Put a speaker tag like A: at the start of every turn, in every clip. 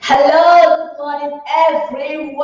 A: Hello, good morning, everyone.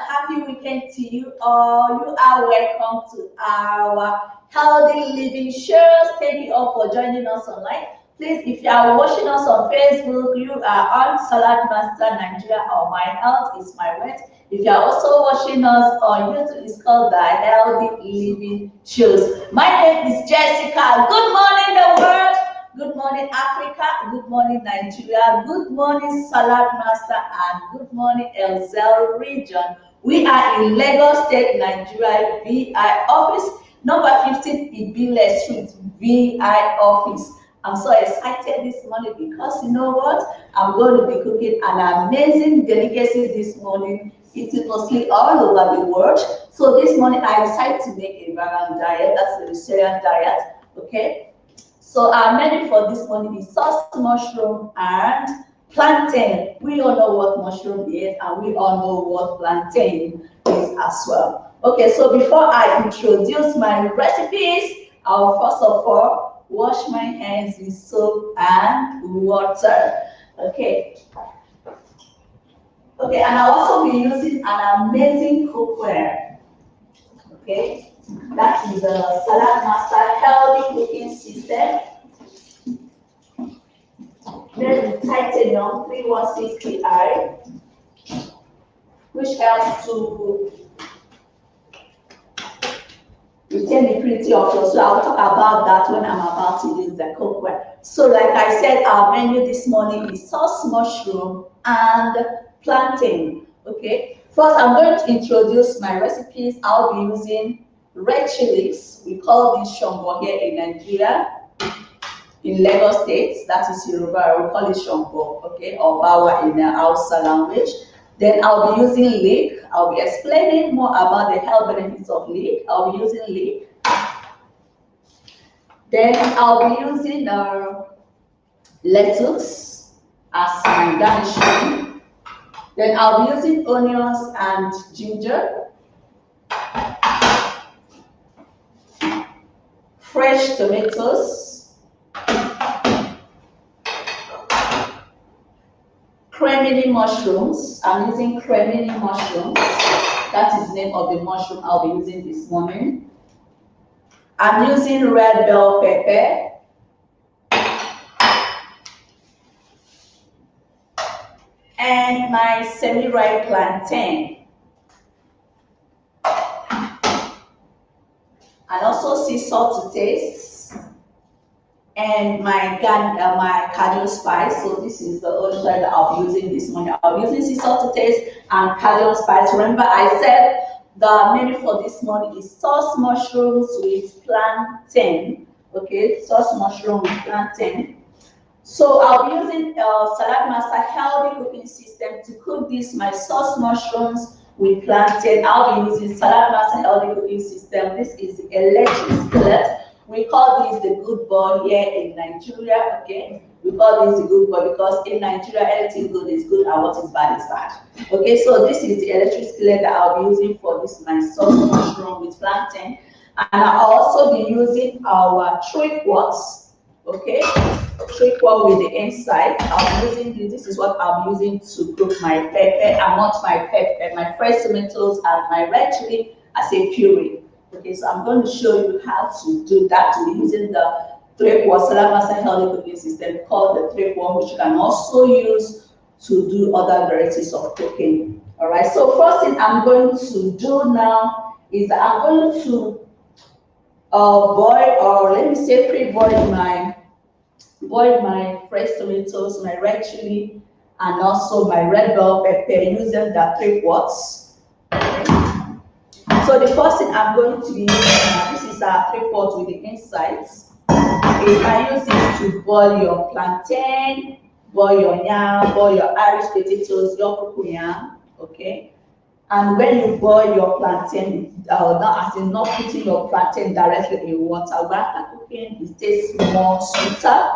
A: Happy weekend to you all. You are welcome to our Healthy Living Show. Thank you all for joining us online. Please, if you are watching us on Facebook, you are on Salad Master Nigeria or My Health is My Wealth. If you are also watching us on YouTube, it's called the Healthy Living Shows. My name is Jessica. Good morning, the world. Good morning, Africa. Good morning, Nigeria. Good morning, Salad Master, and good morning, Elzel region. We are in Lagos State, Nigeria, VI office, number 15, Ibile Street, VI office. I'm so excited this morning because you know what? I'm going to be cooking an amazing delicacy this morning. Eating mostly all over the world. So this morning I decided to make a vegan diet. That's the vegetarian diet. Okay. So our menu for this morning is sauce mushroom and plantain. We all know what mushroom is and we all know what plantain is as well. Okay, so before I introduce my recipes, I'll first of all wash my hands with soap and water. Okay. Okay, and I'll also be using an amazing cookware. Okay. That is the Salad Master Healthy Cooking System. Then the Titanium 3160i, which helps to retain the purity of your. So I'll talk about that when I'm about to use the cookware. So like I said, our menu this morning is sauce mushroom and plantain. Okay. First, I'm going to introduce my recipes. I'll be using red chilies. We call this shombo here in Nigeria. In Lagos State, that is Yoruba, we call it shombo, okay, or bawa in the Hausa language. Then I'll be using leek. I'll be explaining more about the health benefits of leek. I'll be using leek. Then I'll be using lettuce as my garnishing. Then I'll be using onions and ginger. Fresh tomatoes. Cremini mushrooms. I'm using cremini mushrooms. That is the name of the mushroom I'll be using this morning. I'm using red bell pepper. And my semi-ripe plantain. And also sea salt to taste. And my Cajun spice. So this is the only spice that I'll be using this morning. I'll be using sea salt to taste and Cajun spice. Remember, I said the menu for this morning is sauce mushrooms with plantain. Okay, sauce mushroom with plantain. So I'll be using Salad Master healthy cooking system to cook this my sauce mushrooms with plantain. I'll be using Salad Master healthy cooking system. This is the electric skillet. We call this the good boy here in Nigeria. Okay, we call this the good boy because in Nigeria anything good is good and what is bad is bad. Okay, so this is the electric skillet that I'll be using for this my sauce mushroom with plantain, and I'll also be using our 3/4. Okay, 3/4 with the inside. I'm using this. This is what I'm using to cook my pepper. I want my pepper, my fresh tomatoes, and my red chili as a puree. Okay, so I'm going to show you how to do that. To be using the 3/4 Salad Master healthy cooking system called the 3/4, which you can also use to do other varieties of cooking. All right. So first thing I'm going to do now is that I'm going to boil, or let me say pre-boil my fresh tomatoes, my red chili, and also my red bell pepper using the 3/4. Okay. So the first thing I'm going to be using now, this is our 3/4 with the insides. You can use it to boil your plantain, boil your yam, boil your Irish potatoes, your cocoa yam. Okay. And when you boil your plantain, not as in not putting your plantain directly in water, while cooking, it tastes more sweeter.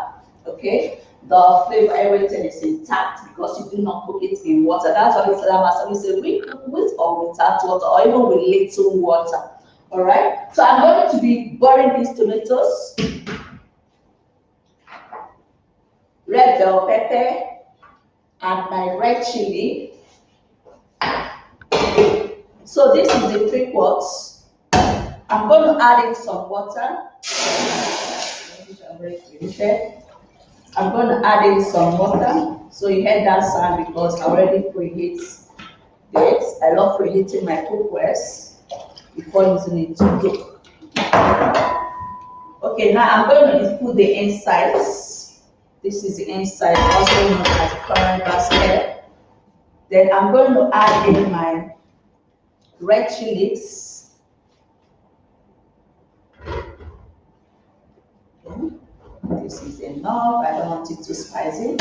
A: Okay, the flavor, everything is intact because you do not cook it in water. That's why it's Salad Master. We say we cook with or without water, or even with little water. All right. So I'm going to be boiling these tomatoes, red bell pepper, and my red chili. So this is the 3/4. I'm going to add in some water. I'm going to add in some water. So you heard that sound because I already preheat this. I love preheating my cookwares before using it to cook. Okay, now I'm going to put the insides. This is the inside, also known as current basket. Then I'm going to add in my red chilies. Okay. This is enough. I don't want it too spicy.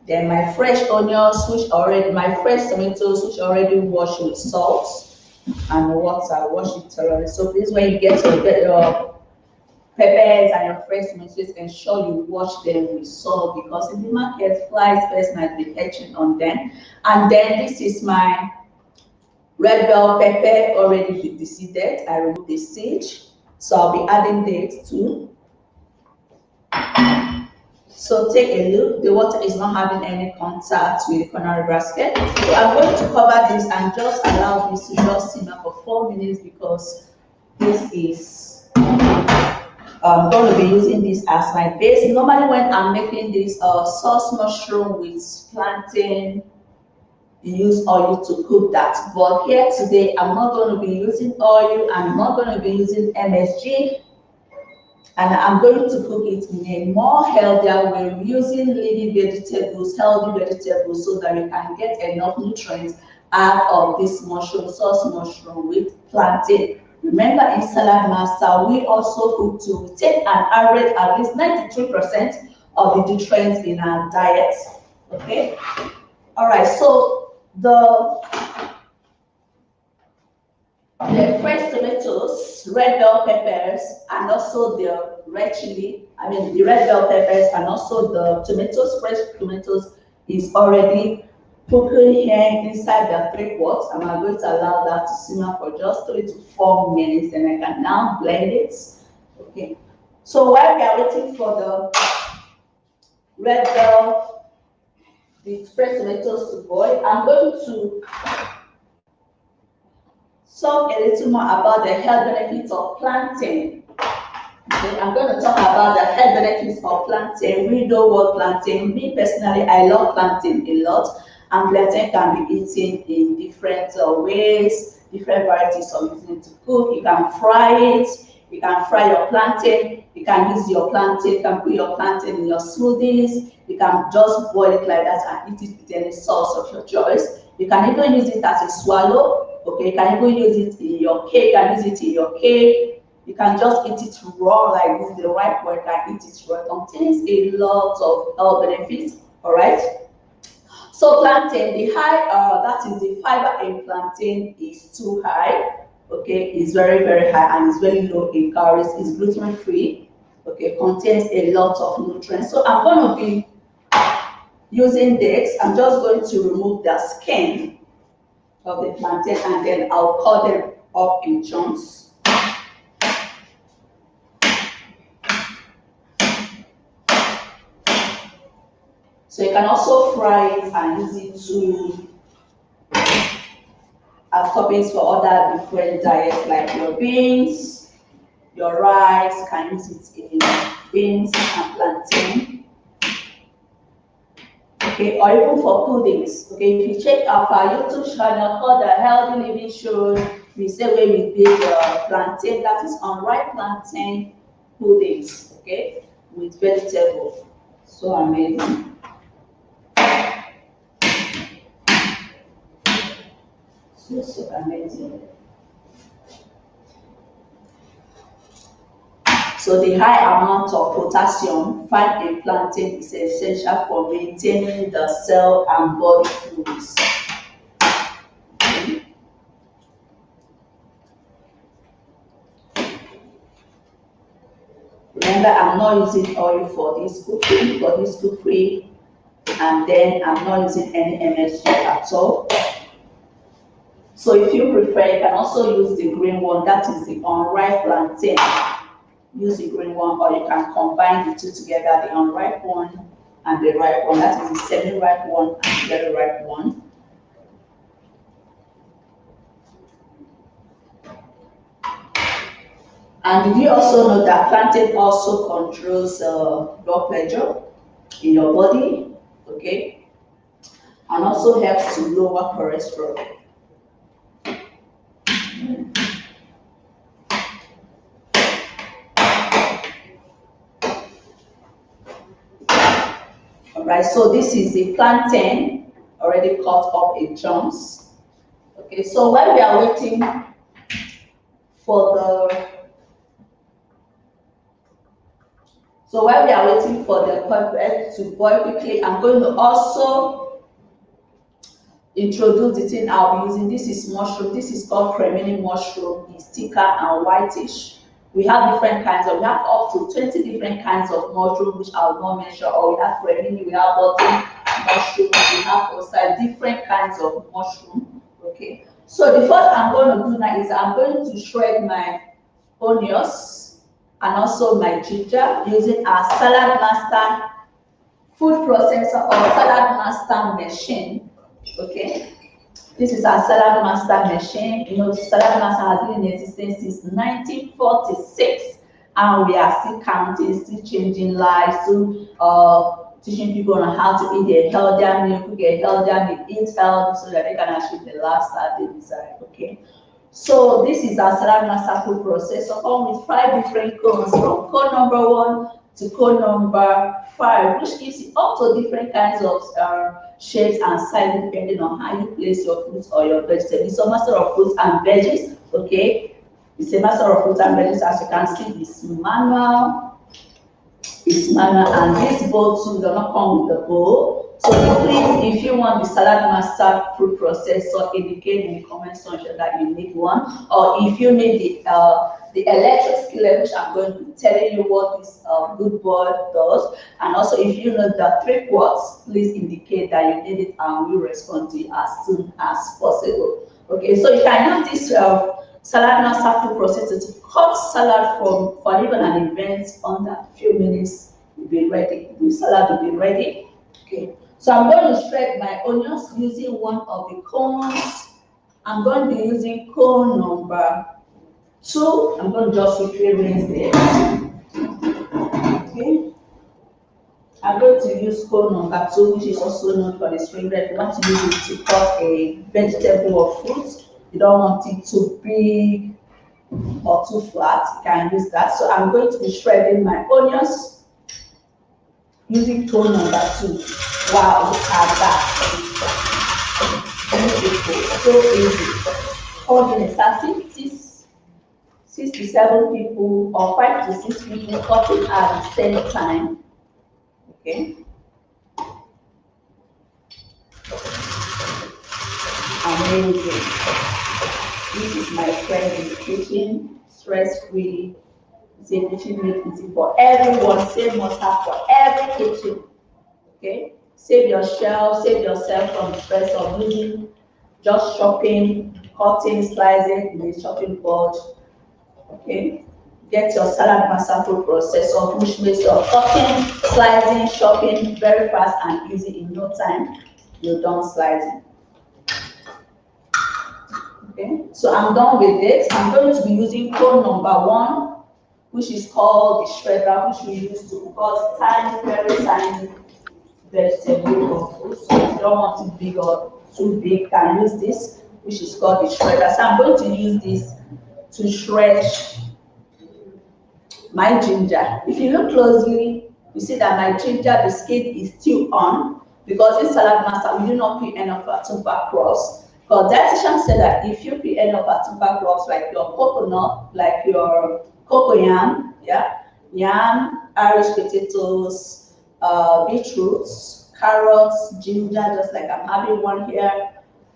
A: Then my fresh onions, my fresh tomatoes, which already washed with salt and water. Wash it thoroughly. So please, when you get your peppers and your fresh tomatoes, ensure you wash them with salt because in the market, flies first might be hatching on them. And then this is my red bell pepper already deseeded. I removed the seed, so I'll be adding this too. So take a look, the water is not having any contact with the culinary basket. So I'm going to cover this and just allow this to just simmer for 4 minutes because this is, I'm going to be using this as my base. Normally when I'm making this sauce mushroom with plantain, you use oil to cook that. But here today, I'm not going to be using oil, I'm not going to be using MSG. And I'm going to cook it in a more healthier way using leafy vegetables, healthy vegetables, so that you can get enough nutrients out of this mushroom, sauce mushroom with plantain. Remember, in Salad Master, we also cook to take an average at least 93% of the nutrients in our diet. Okay? All right, so the fresh tomatoes, red bell peppers, and also the red chili, the red bell peppers, and also the tomatoes, fresh tomatoes, is already cooking here inside the 3/4. And I'm going to allow that to simmer for just 3 to 4 minutes, and I can now blend it. Okay. So while we are waiting for the red bell, the fresh tomatoes to boil, I'm going to talk a little more about the health benefits of plantain. Okay, I'm going to talk about the health benefits of plantain. We know what plantain. Me personally, I love plantain a lot, and plantain can be eaten in different ways, different varieties of using it to cook. You can fry it. You can fry your plantain. You can use your plantain. You can put your plantain in your smoothies. You can just boil it like that and eat it with any sauce of your choice. You can even use it as a swallow. Okay, you can even use it in your cake. You can use it in your cake. You can just eat it raw like this, the ripe one, you can eat it raw. It contains a lot of health benefits, all right? So plantain, the high, that is the fiber in plantain is too high, okay? It's very, very high and it's very low in calories. It's gluten free, okay? Contains a lot of nutrients. So I'm going to be using this. I'm just going to remove the skin of the plantain and then I'll cut them up in chunks. So you can also fry it and use it to as toppings for other different diets like your beans, your rice, you can use it in beans and plantain. Okay, or even for puddings. Okay, if you check out our YouTube channel called the Healthy Living Show, we say where we bake plantain, that is unripe plantain puddings, okay, with vegetable. So amazing. So amazing. So the high amount of potassium found in plantain is essential for maintaining the cell and body fluids. Remember, I'm not using oil for this cookery, and then I'm not using any MSG at all. So if you prefer, you can also use the green one, that is the unripe plantain. Use the green one, or you can combine the two together, the unripe one and the ripe one, that is the semi-ripe one and the very ripe one. And did you also know that plantain also controls blood pressure in your body, okay? And also helps to lower cholesterol. Alright, so this is the plantain already cut up in chunks. Okay, so while we are waiting for the egg to boil quickly, I'm going to also introduce the thing I'll be using. This is mushroom. This is called cremini mushroom. It's thicker and whitish. We have different kinds of, we have up to 20 different kinds of mushroom, which I'll not mention. Or we have cremini, we have button mushroom, we have also different kinds of mushroom. Okay. So the first I'm going to do now is I'm going to shred my onions and also my ginger using our Salad Master food processor or Salad Master machine. Okay, this is our Salad Master machine. You know, Salad Master has been in existence since 1946, and we are still counting, still changing lives, still teaching people on how to eat a healthier meal, cook a healthier meal, eat healthy so that they can achieve the lifestyle they desire. Okay. So this is our Salad Master food processor, come with 5 different cones from cone number 1 to cone number 5, which gives you up to different kinds of shapes and sizes depending on how you place your fruits or your vegetables. It's a master of fruits and veggies, okay? It's a master of fruits and veggies, as you can see, it's manual. And this bowl too does not come with the bowl. So please, if you want the Salad Master food processor, indicate in the comment section that you need one, or if you need the electric skillet, which I'm going to be telling you what this good boy does, and also if you know the 3 quarts, please indicate that you need it and we'll respond to you as soon as possible. Okay, so you can use this Salad Master food processor to cut salad for even an event under a few minutes. Will be ready. The salad will be ready. Okay, so I'm going to shred my onions using one of the cones. I'm going to be using cone number 2. I'm going to just quickly rinse there. Okay, I'm going to use cone number 2, which is also known for the string bread. You want to use it to cut a vegetable or fruit. You don't want it too big or too flat, you can use that. So I'm going to be shredding my onions using tool number 2. Wow, look at that. Beautiful, so easy. All in a 6 to 7 people or 5 to 6 people cutting at the same time. Okay. Amazing. This is my friend in the kitchen, stress-free. It's a kitchen made easy for everyone. Save must have for every kitchen. Okay. Save yourself from the stress of losing, just shopping, cutting, slicing in the shopping board. Okay. Get your salad massacre processor, which makes your cutting, slicing, shopping very fast and easy. In no time, you're done slicing. Okay, so I'm done with this. I'm going to be using cone number 1, which is called the shredder, which we use to cut tiny, very tiny vegetable or fruit. So if you don't want it big or too big, you can use this, which is called the shredder. So I'm going to use this to shred my ginger. If you look closely, you see that my ginger, the skin is still on, because in salad master we do not peel any of our tuber crops. Because dietitian said that if you peel any of our tuber crops, like your coconut, like your cocoyam, yam, Irish potatoes, beetroots, carrots, ginger, just like I'm having one here.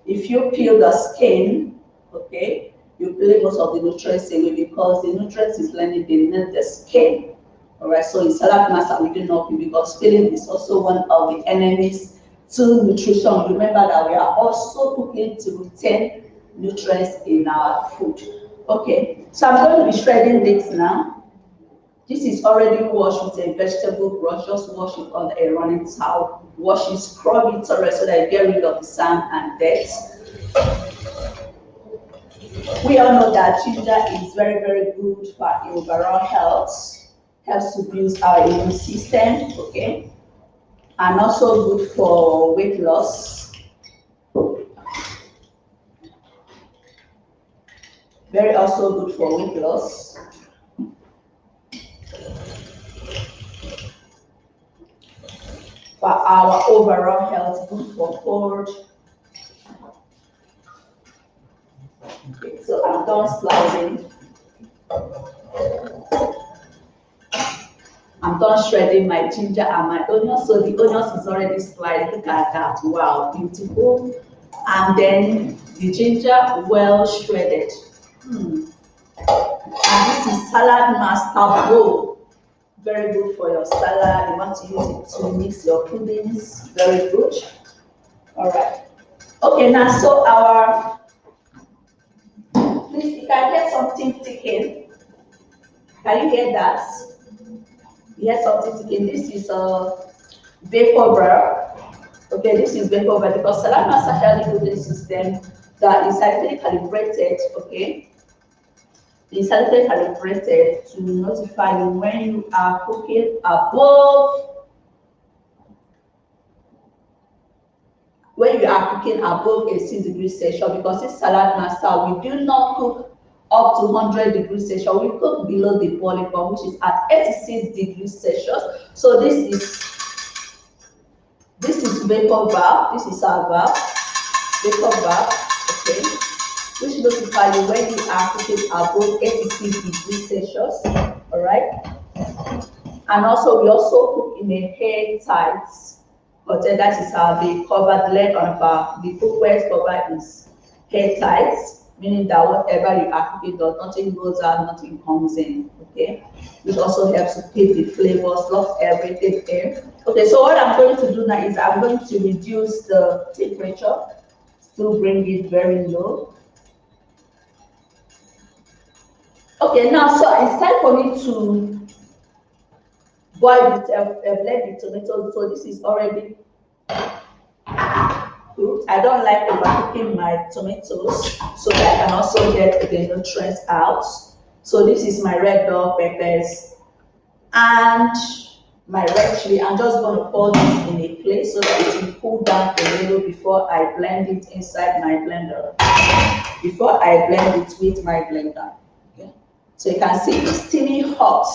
A: If you peel the skin, okay, you peel most of the nutrients away, because the nutrients is learning beneath the skin. All right, so in salad master we do not peel, because peeling is also one of the enemies to nutrition. Remember that we are also cooking to retain nutrients in our food. Okay, so I'm going to be shredding this now. This is already washed with a vegetable brush. Just wash it on a running towel. Wash it, scrub it so that you get rid of the sand and dirt. We all know that ginger is very, very good for our overall health. Helps to boost our immune system, okay? And also good for weight loss. Very also good for weight loss. For our overall health, good for food. Okay, so I'm done slicing. I'm done shredding my ginger and my onions. So the onions is already sliced. Look at that. Wow, beautiful. And then the ginger well shredded. And this is salad master bowl. Very good for your salad. You want to use it to mix your puddings. Very good. All right. Okay, now so our, please, you can get something ticking. Can you get that? Yes, something ticking. This is a vapor bar. Okay, this is vapor bar, because salad master healthy cooking system that is scientifically calibrated. Okay, it's scientifically calibrated to notify you when you are cooking above. When you are cooking above 18 degrees Celsius, because in salad master we do not cook up to 100 degrees Celsius. We cook below the boiling point, which is at 86 degrees Celsius. So this is vapor valve. This is our valve, vapor valve. Okay, which notify you when you are cooking above 86 degrees Celsius. All right, and also we also cook in a airtight container. That is how the covered leg of the cookware cover is airtight, meaning that whatever you are cooking does, nothing goes out, nothing comes in. Okay, which also helps to keep the flavors, lock everything in. Okay, so what I'm going to do now is I'm going to reduce the temperature to bring it very low. Okay, now so it's time for me to boil the blend the tomatoes. So this is already cooked. I don't like overcooking my tomatoes, so that I can also get the nutrients out. So this is my red bell peppers and my red chili. I'm just going to pour this in a plate so that it will cool down a little before I blend it inside my blender. Before I blend it with my blender. Okay. So you can see it's steamy hot.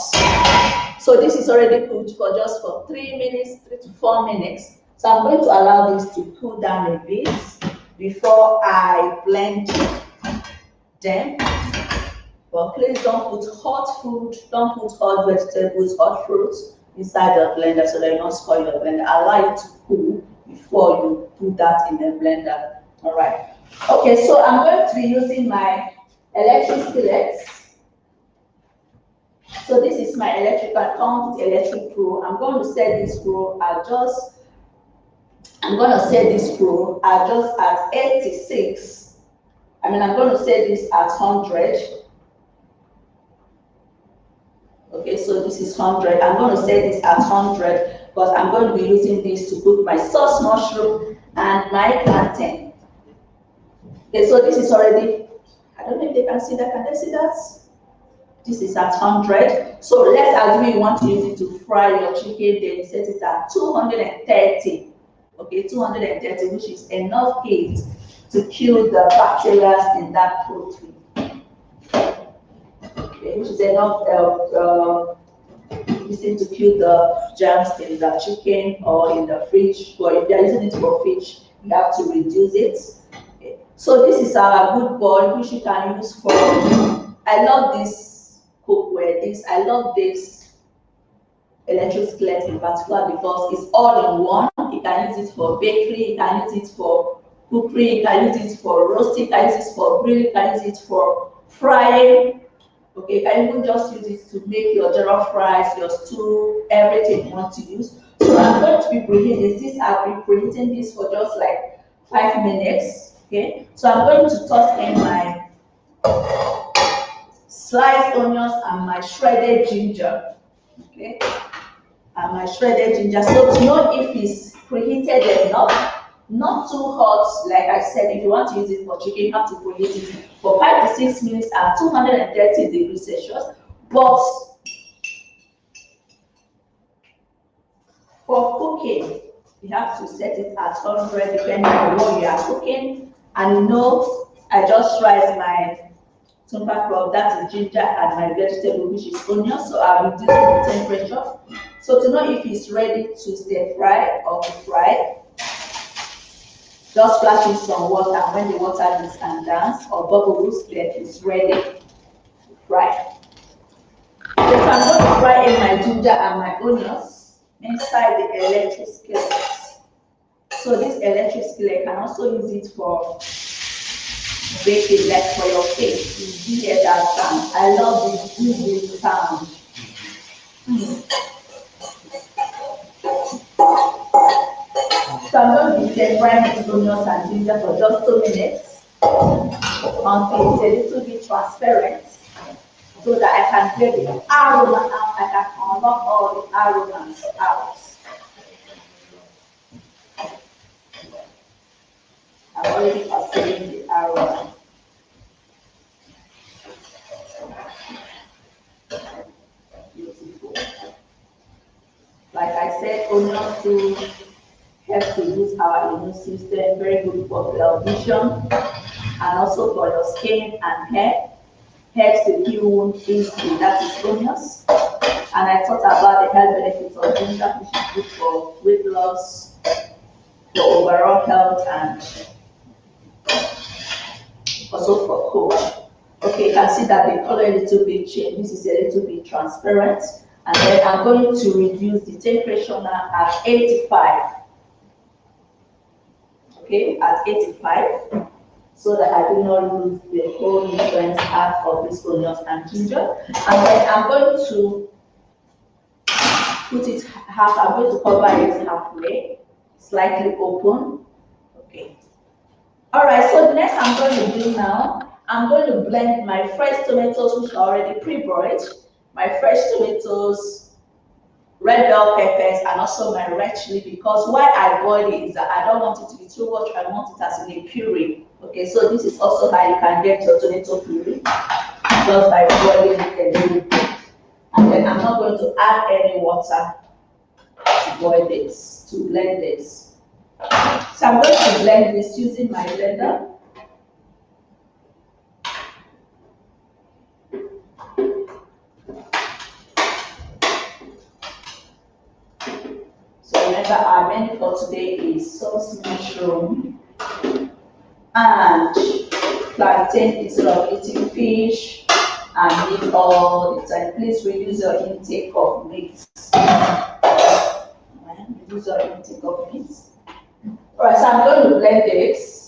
A: So this is already cooked for just 3 minutes, 3 to 4 minutes. So I'm going to allow this to cool down a bit before I blend them. But please don't put hot food, don't put hot vegetables, hot fruits inside the blender so that you don't spoil your blender. Allow it to cool before you put that in the blender. All right. Okay, so I'm going to be using my electric skillet. So this is my electric account, Electric Pro. I'm going to set this Pro at just, I'm going to set this Pro at just at 86. I'm going to set this at 100. Okay, so this is 100. I'm going to set this at 100, but I'm going to be using this to cook my sauce mushroom and my plantain. Okay, so this is already, I don't know if they can see that. Can they see that? This is at 100. So let's assume you want to use it to fry your chicken, then you set it at 230. Okay, 230, which is enough heat to kill the bacteria in that protein. Okay, which is enough to kill the germs in the chicken or in the fridge. Or if you're using it for fish, you have to reduce it. Okay. So this is our good bowl, which you can use for. I love this cookware. I love this electric skillet in particular because it's all in one. You can use it for bakery, you can use it for cookery, you can use it for roasting, you can use it for grilling, you can use it for frying. Okay, you can even just use it to make your jollof rice, your stew, everything you want to use. So I'm going to be preheating this. I'll be preheating this for just like 5 minutes. Okay, so I'm going to toss in my sliced onions and my shredded ginger. Okay, and my shredded ginger. So to know if it's preheated enough, not too hot. Like I said, if you want to use it for chicken, you have to preheat it for 5 to 6 minutes at 230 degrees Celsius. But for cooking, you have to set it at 100 depending on what you are cooking. And you know, I just fried my tumper crop, that is ginger, and my vegetable, which is onion. So I'll reduce the temperature. So to know if it's ready to stir fry or to fry, just splash in some water, and when the water is and dance or bubbles, then it's ready to fry. So I'm going to fry in my ginger and my onions inside the electric skillet. So this electric skillet can also use it for baking, like for your cake. You hear that sound? I love this sound. So I'm going to be frying these onions and ginger for just 2 minutes until it's a little bit transparent, so that I can get the aroma out. I can unlock all the aromas out. I'm already perceiving the aroma. Beautiful. Like I said, onions too help to boost our immune system, very good for blood vision, and also for your skin and hair. Helps to heal wounds easily, that is onions. And I thought about the health benefits of ginger, which is good for weight loss, for overall health, and also for cold. Okay, you can see that the color a little bit changed. This is a little bit transparent. And then I'm going to reduce the temperature now at 85. Okay, at 85, so that I do not lose the whole nutrients out of this onions and ginger. And then I'm going to put it half, I'm going to cover it halfway, slightly open. Okay. All right, so the next I'm going to do now, I'm going to blend my fresh tomatoes, which are already pre-boiled, my fresh tomatoes, red bell peppers, and also my red chili, because why I boil it is that I don't want it to be too much. I want it as in a puree. Okay, so this is also how you can get your tomato puree, just by boiling it a little bit. And then I'm not going to add any water to boil this, to blend this. So I'm going to blend this using my blender. Remember, our menu for today is sauce mushroom and plantain instead of eating fish, and meat all the time. Please reduce your intake of meat. Right? Reduce your intake of meat. Alright, so I'm going to blend this.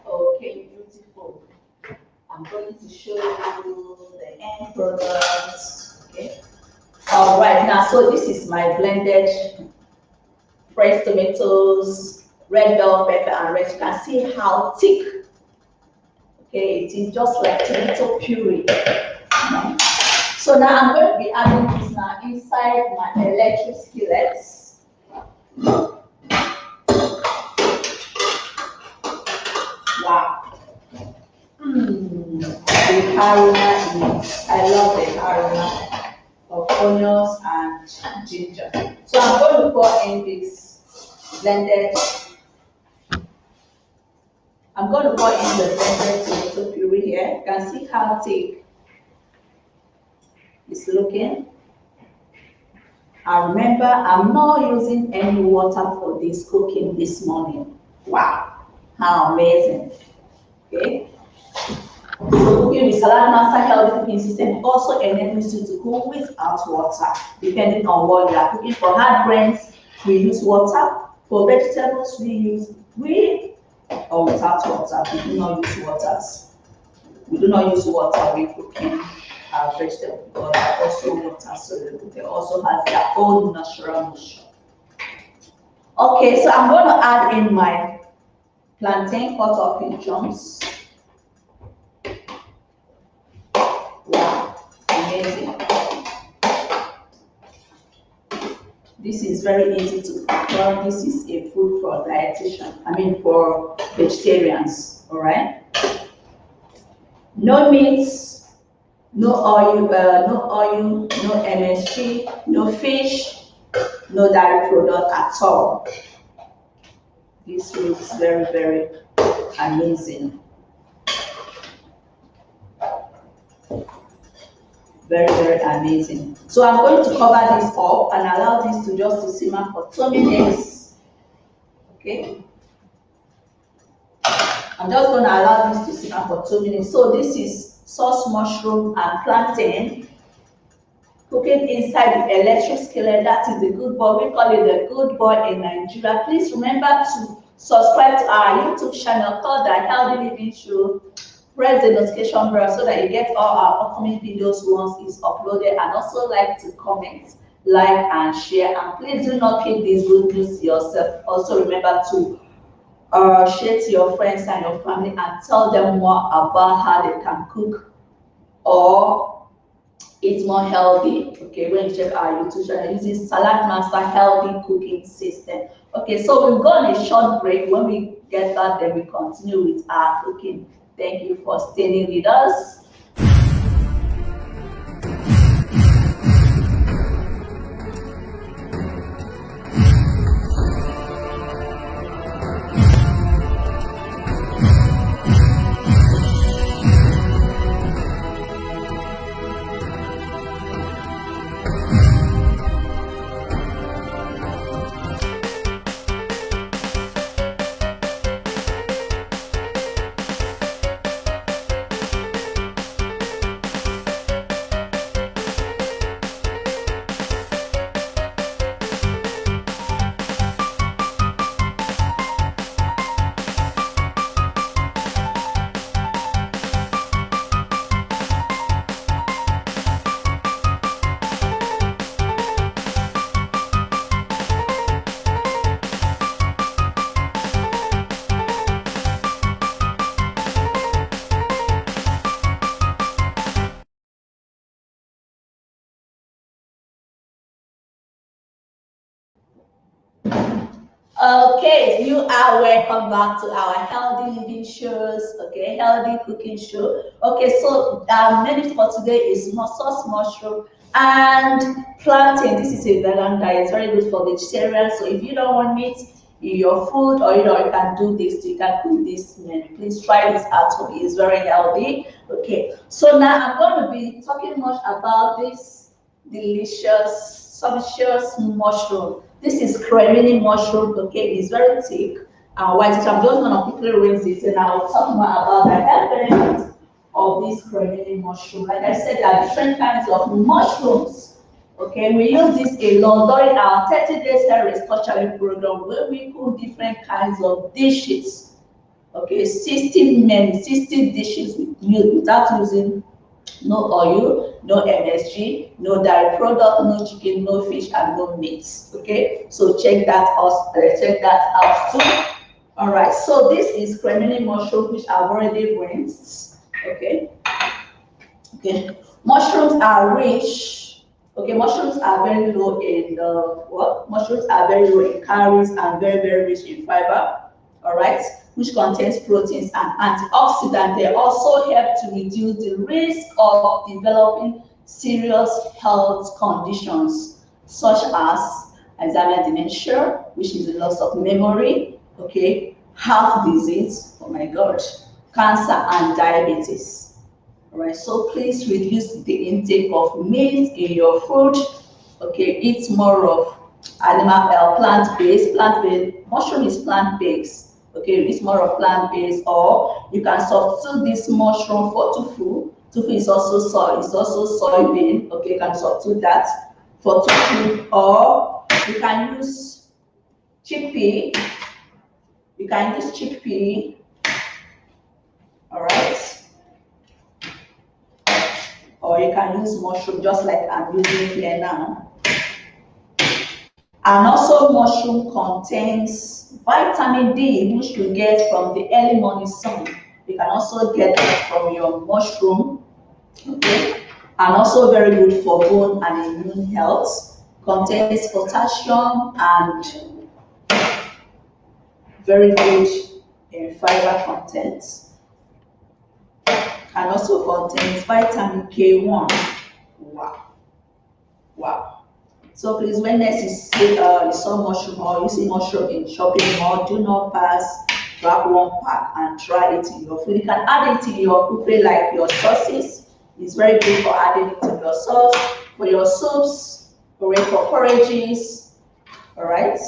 A: Okay, beautiful. I'm going to show you the end product. Okay. All right, now so this is my blended fresh tomatoes, red bell pepper, and red. You can see how thick. Okay, it is just like tomato puree. So now I'm going to be adding this now inside my electric skillets. Wow. The aroma is, I love the aroma of onions and ginger. So I'm going to pour in this blended, I'm going to pour in the blended tomato puree here. You can see how thick it's looking. And remember, I'm not using any water for this cooking this morning. Wow, how amazing. Okay. So cooking with Salad Master healthy cooking system also enables you to cook without water, depending on what you are cooking. For hard grains, we use water. For vegetables, we use with or without water. We do not use waters. We do not use water when cooking our vegetables because they are also water soluble. They also have their own natural moisture. Okay, so I'm going to add in my plantain cut up in chunks. Amazing. This is very easy to prepare. This is a food for dietitian. For vegetarians. All right. No meats, no oil, no MSG, no fish, no dairy product at all. This looks very, very amazing. Very, very amazing. So I'm going to cover this up and allow this to just simmer for 2 minutes. Okay. I'm just going to allow this to simmer for 2 minutes. So this is sauce mushroom and plantain cooking inside the electric skillet. That is the good boy. We call it the good boy in Nigeria. Please remember to subscribe to our YouTube channel called The Healthy Living Show. Press the notification bell so that you get all our upcoming videos once it's uploaded, and also like to comment, like and share. And please do not keep this good news to yourself. Also remember to share to your friends and your family and tell them more about how they can cook or eat more healthy. Okay, when you check our YouTube channel using Salad Master healthy cooking system. Okay, so we'll go on a short break. When we get back, then we continue with our cooking. Thank you for staying with us. Okay, you are welcome back to our healthy living shows. Okay, healthy cooking show. Okay, so our menu for today is sauce mushroom and plantain. This is a vegan diet. It's very good for vegetarians. So if you don't want meat in your food, or you can do this, you can cook this menu. Please try this at home. It's very healthy. Okay, so now I'm going to be talking much about this delicious, sumptuous mushroom. This is cremini mushroom, okay? It's very thick and white. So I'm just gonna quickly rinse it and I'll talk more about the health benefits of this cremini mushroom. Like I said, there are different kinds of mushrooms. Okay, we use this a lot during our 30 days hair restructuring program where we cook different kinds of dishes. Okay, 60 dishes without using no oil, no MSG, no dairy product, no chicken, no fish, and no meat. Okay, so check that out too. All right, so this is cremini mushroom, which I've already rinsed. Okay, mushrooms are rich. Okay, mushrooms are very low in what? Mushrooms are very low in calories and very rich in fiber. All right, which contains proteins and antioxidants. They also help to reduce the risk of developing serious health conditions such as Alzheimer's dementia, which is the loss of memory. Okay, heart disease. Oh my God, cancer and diabetes. All right, so please reduce the intake of meat in your food. Okay, eat more of animal plant-based. Mushroom is plant-based. Okay, eat more of plant-based, or you can substitute this mushroom for tofu. Tofu is also soybean. Okay, you can substitute that for tofu, or you can use chickpea. You can use chickpea. All right. Or you can use mushroom just like I'm using here now. And also mushroom contains vitamin D, which you get from the early morning sun. You can also get that from your mushroom, okay? And also very good for bone and immune health. Contains potassium and very good in fiber content. And also contains vitamin K1. Wow. So please, when next you saw mushroom or you see mushroom in shopping mall, do not pass, grab one pack and try it in your food. You can add it in your buffet like your sauces. It's very good for adding it to your sauce, for your soups, for porridges, all right?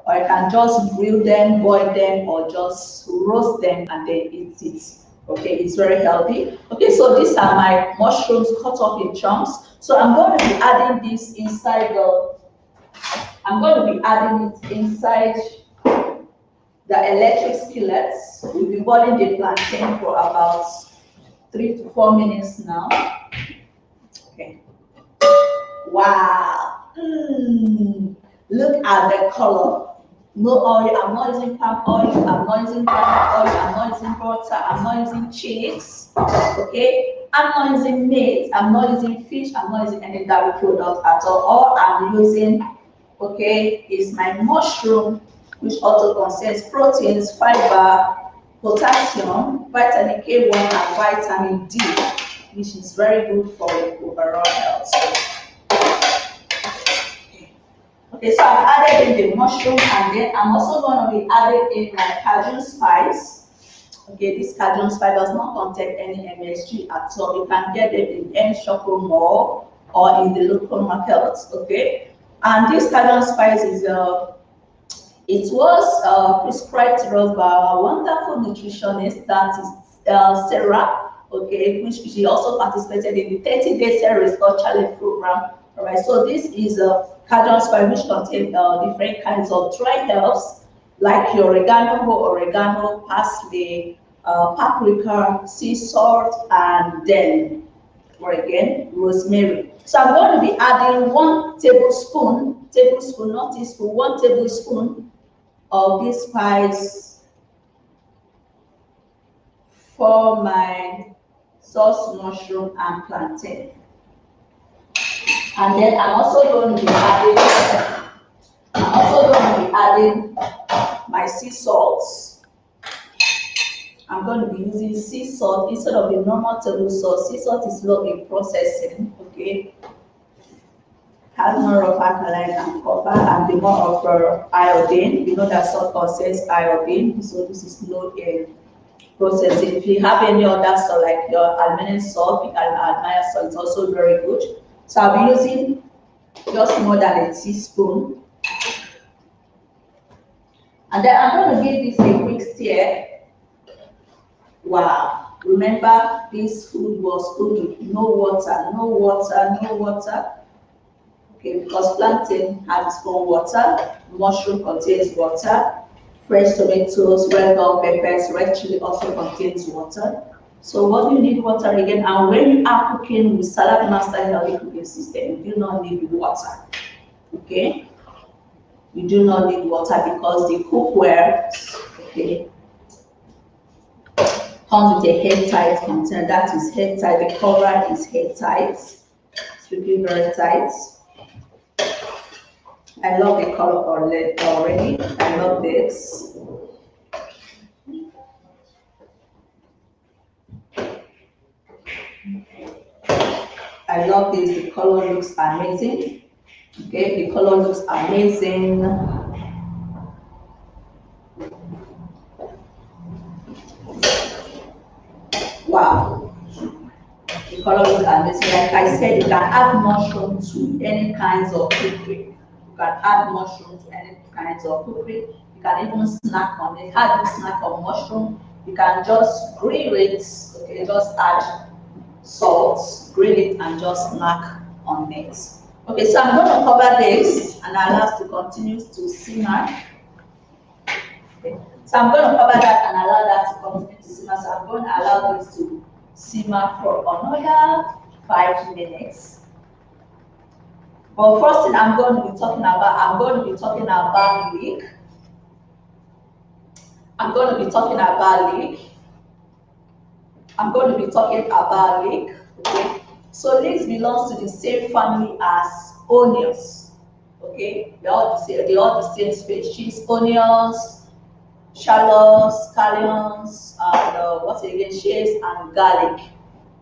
A: Or you can just grill them, boil them, or just roast them and then eat it. Okay, it's very healthy. Okay, so these are my mushrooms cut up in chunks. So I'm going to be adding this inside the electric skillets. We'll be boiling the plantain for about 3 to 4 minutes now. Okay. Wow. Look at the color. No oil, I'm not using palm oil, I'm not using palm oil, I'm not using butter, I'm not using cheese, okay? I'm not using meat, I'm not using fish, I'm not using any dairy product at all. All I'm using, okay, is my mushroom, which also contains proteins, fiber, potassium, vitamin K1, and vitamin D, which is very good for overall health. Okay, so I've added in the mushroom, and then I'm also going to be adding in my Cajun spice. Okay, this Cajun spice does not contain any MSG at all. You can get it in any shopping mall or in the local market. Okay, and this Cajun spice is it was prescribed to us by our wonderful nutritionist, that is Sarah. Okay, which she also participated in the 30 Days Hair Challenge program. All right, so this is a Cajun spice which contains different kinds of dry herbs like your oregano, parsley, paprika, sea salt, and then, or again, rosemary. So I'm going to be adding 1 tablespoon, not teaspoon, 1 tablespoon of this spice for my sauce mushroom and plantain. And then I'm also going to be adding adding my sea salts. I'm going to be using sea salt instead of the normal table salt. Sea salt is low in processing, okay? Has more of alkaline and copper and the more of iodine. You know that salt contains iodine, so this is low in processing. If you have any other salt like your aluminium salt, you can add my salt. It's also very good. So I'll be using just more than a teaspoon. And then I'm going to give this a quick stir. Wow. Remember, this food was cooked with no water, no water, no water. Okay, because plantain has its own water, mushroom contains water, fresh tomatoes, red bell peppers, red chili also contains water. So what do you need water again? And when you are cooking with Salad Master healthy cooking system, you do not need water. Okay? You do not need water because the cookware, okay, comes with a head-tight container. That is head-tight. The cover is head-tight. It's really very tight. I love the color already. I love this. I love this. The color looks amazing. Okay, the color looks amazing. Wow. The color looks amazing. Like I said, you can add mushroom to any kinds of cookery. You can add mushroom to any kinds of cookery. You can even snack on it. How do you snack on mushroom? You can just grill it. Okay, just add salt, grill it, and just snack on it. Okay, so I'm going to cover this and allow us to continue to simmer. Okay. So I'm going to cover that and allow that to continue to simmer. So I'm going to allow this to simmer for another 5 minutes. But first thing I'm going to be talking about, I'm going to be talking about leek. I'm going to be talking about leek. I'm going to be talking about leek. Okay. So leeks belongs to the same family as onions. Okay, they're all the same species. Onions, shallots, scallions, and what's it again? Chives and garlic.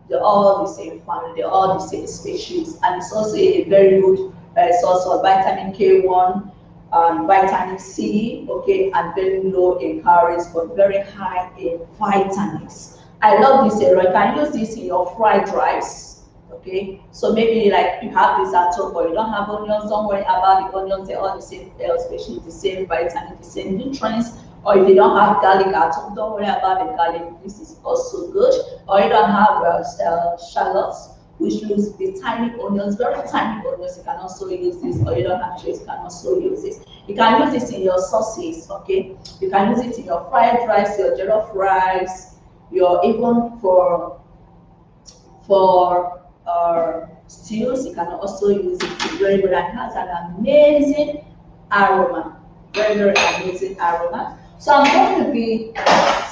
A: They're all the same family. They're all the same species, and it's also a very good source of vitamin K1 and vitamin C. Okay, and very low in calories but very high in vitamins. I love this area. You can use this in your fried rice. Okay, so maybe like you have this at home, but you don't have onions. Don't worry about the onions; they're all the same species, the same vitamin, the same nutrients. Or if you don't have garlic at home, don't worry about the garlic. This is also good. Or you don't have shallots, which use the tiny onions, very tiny onions. You can also use this. Or you don't have chips, you can also use this. You can use this in your sauces. Okay, you can use it in your fried rice, your jollof rice, your even for stews. You can also use it. It's very good and has an amazing aroma. Very, very amazing aroma. So I'm going to be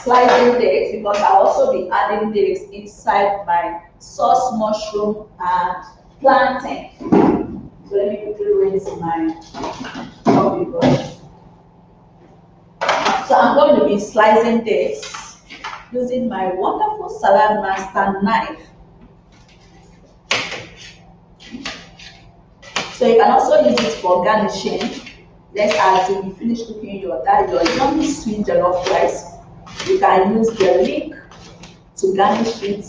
A: slicing dates because I'll also be adding dates inside my sauce mushroom and plantain. So let me quickly rinse my coffee brush. So I'm going to be slicing dates using my wonderful Salad Master knife. So you can also use it for garnishing. Let's assume you finish cooking your yummy sweet jollof rice. You can use the leek to garnish it,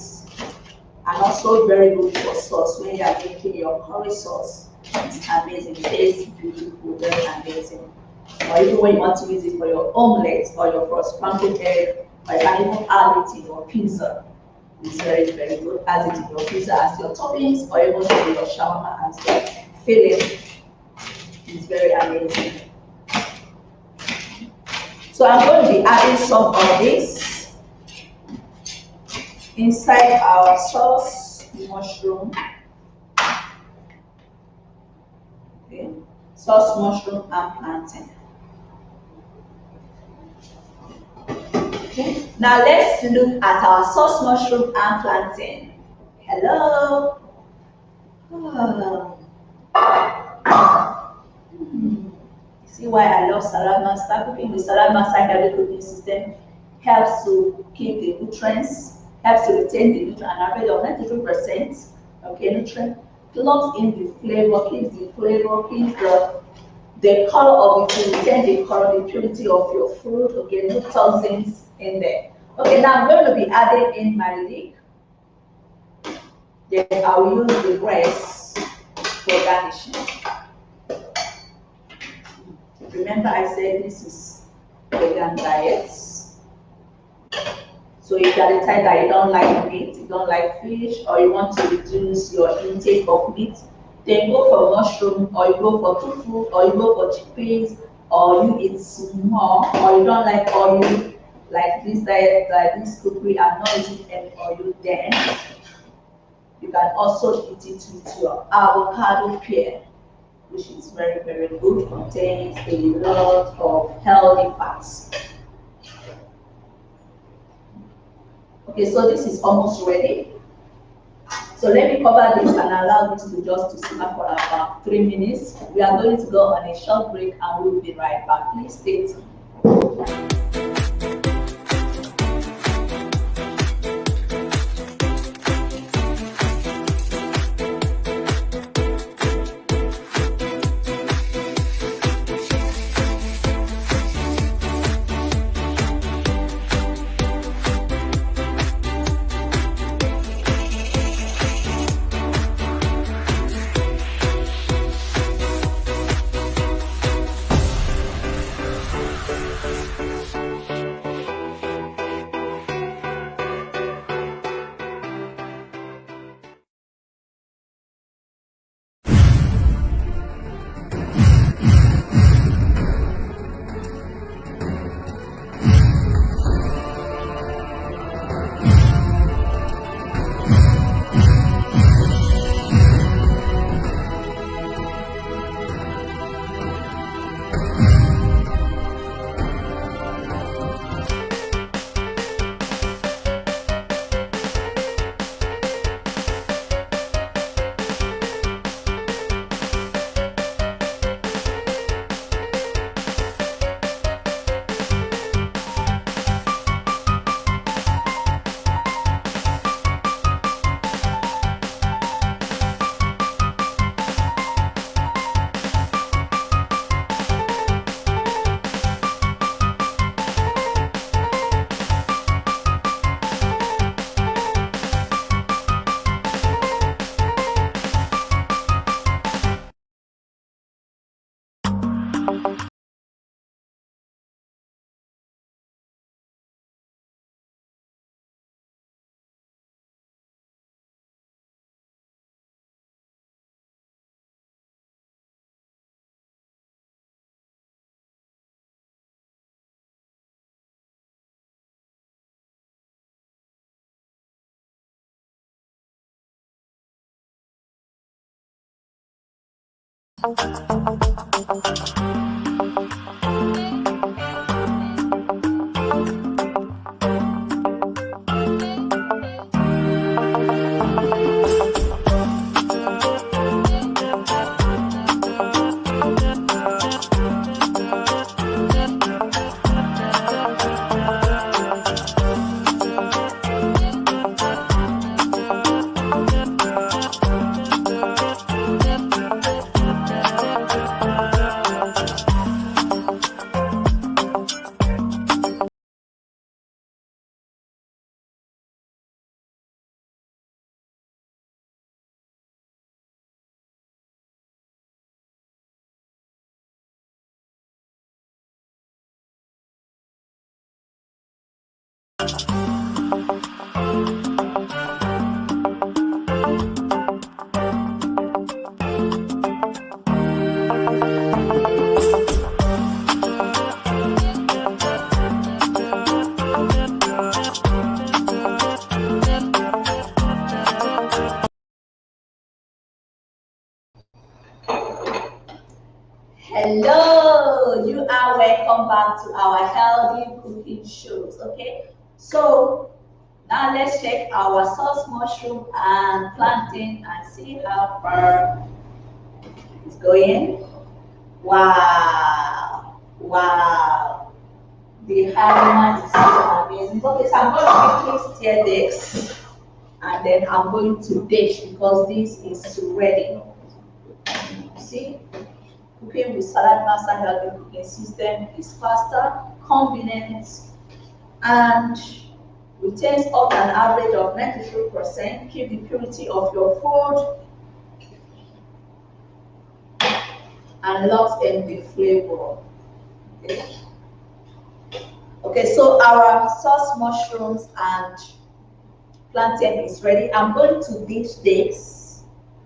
A: and also very good for sauce when you are making your curry sauce. It's amazing, it tastes beautiful, very amazing. Or even when you want to use it for your omelette or your first scrambled egg, or you can even add it in your pizza. It's very, very good. Add it in your pizza as your toppings, or even for your shawarma as well. Filling. It's very amazing. So I'm going to be adding some of this inside our sauce mushroom. Okay. Sauce mushroom and plantain. Okay. Now let's look at our sauce mushroom and plantain. Hello. Oh. It's See why I love salad master. Cooking with salad master healthy cooking system helps to keep the nutrients, helps to retain the nutrient, an average of 93%. Okay, nutrient locks in the flavor, keeps the color of the food, retain the color, the purity of your food. Okay, no toxins in there. Okay, now I'm going to be adding in my leek. Then I'll use the rice for garnishing. Remember I said this is vegan diet. So if you are the type that you don't like meat, you don't like fish, or you want to reduce your intake of meat, then go for mushroom, or you go for tofu, or you go for chickpeas, or you eat small, or you don't like oil, like this diet, like this cookery, I'm not eating any oil, then you can also eat it with your avocado pear, which is very, very good, contains a lot of healthy fats. Okay, so this is almost ready. So let me cover this and allow this to just to simmer for about 3 minutes. We are going to go on a short break and we'll be right back. Please stay tuned. Hello, you are welcome back to our healthy cooking shows. Okay, so now let's check our sauce mushroom and plantain and see how far it's going. Wow, Wow, the aroma is so amazing. Okay, so I'm going to quickly stir this and then I'm going to dish because this is ready. See, cooking with salad master healthy cooking system is faster, convenient, and retains up an average of 93%. Keep the purity of your food and locks in the flavor. Okay. Okay, so our sauce mushrooms and plantain is ready. I'm going to dish this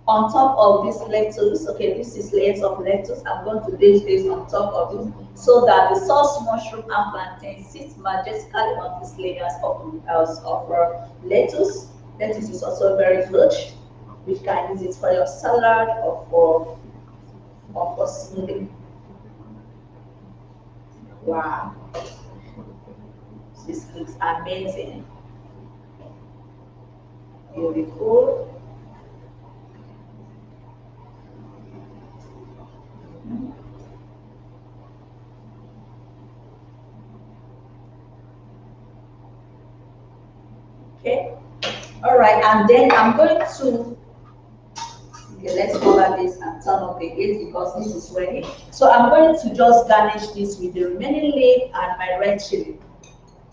A: on top of this lettuce. Okay, this is layers of lettuce. I'm going to dish this on top of it so that the sauce mushroom and plantain sits majestically on these layers of lettuce. Lettuce is also very good. You can use it for your salad or for smoothie. Wow, this looks amazing. Beautiful. Okay. All right, and then I'm going to, okay, let's cover this and turn off the heat because this is ready. So I'm going to just garnish this with the remaining leaf and my red chili.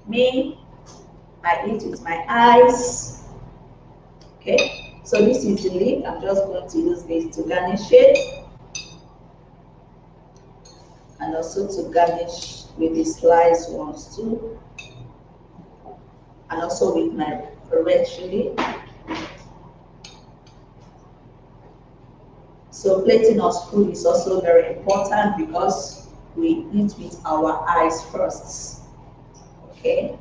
A: Me, I eat with my eyes. Okay, so this is the leaf. I'm just going to use this to garnish it and also to garnish with the sliced ones too, and also with my red chili. So plating of food is also very important because we eat with our eyes first. Okay,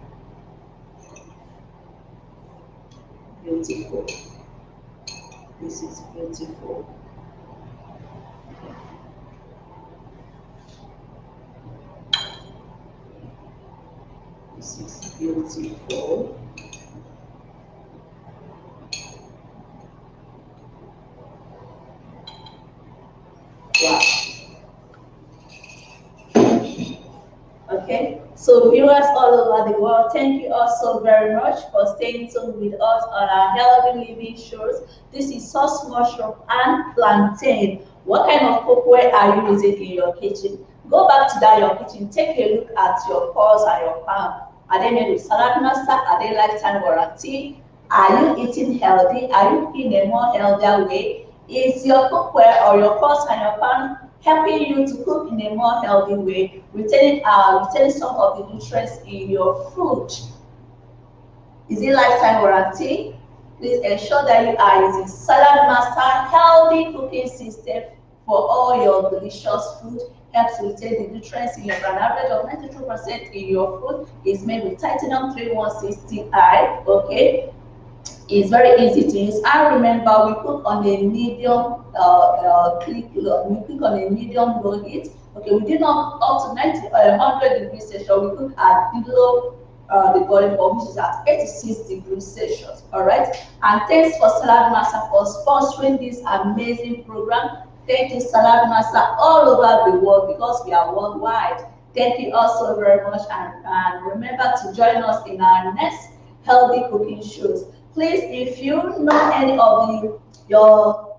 A: beautiful. This is beautiful. This is beautiful. Wow. Okay, so viewers all over the world, thank you all so very much for staying tuned with us on our healthy living shows. This is sauce mushroom and plantain. What kind of cookware are you using in your kitchen? Go back to that your kitchen, take a look at your pots and your pan. Are they made with salad master? Are they lifetime warranty? Are you eating healthy? Are you in a more healthier way? Is your cookware or your pots and your pan helping you to cook in a more healthy way, retaining some of the nutrients in your food? Is it lifetime warranty? Please ensure that you are using Salad Master healthy cooking system for all your delicious food. Helps retain the nutrients in your food. An average of 92% in your food is made with titanium 316i. Okay, it's very easy to use. I remember we cook on a medium we cook on a medium low heat. Okay, we did not up to 100 degrees Celsius. We cook at below the boiling point, which is at 86 degrees Celsius. All right. And thanks for Salad Master for sponsoring this amazing program. Thank you, Salad Master, all over the world because we are worldwide. Thank you also very much, and remember to join us in our next healthy cooking shows. Please, if you know any of your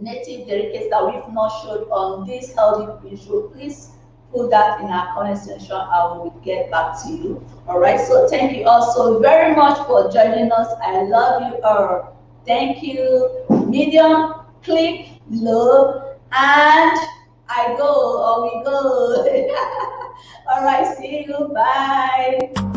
A: native delicacies that we've not showed on this healthy cooking show, please put that in our comment section and we will get back to you. All right, so thank you also very much for joining us. I love you all. Thank you. Medium, click, love, and I go or we go. All right, see you. Bye.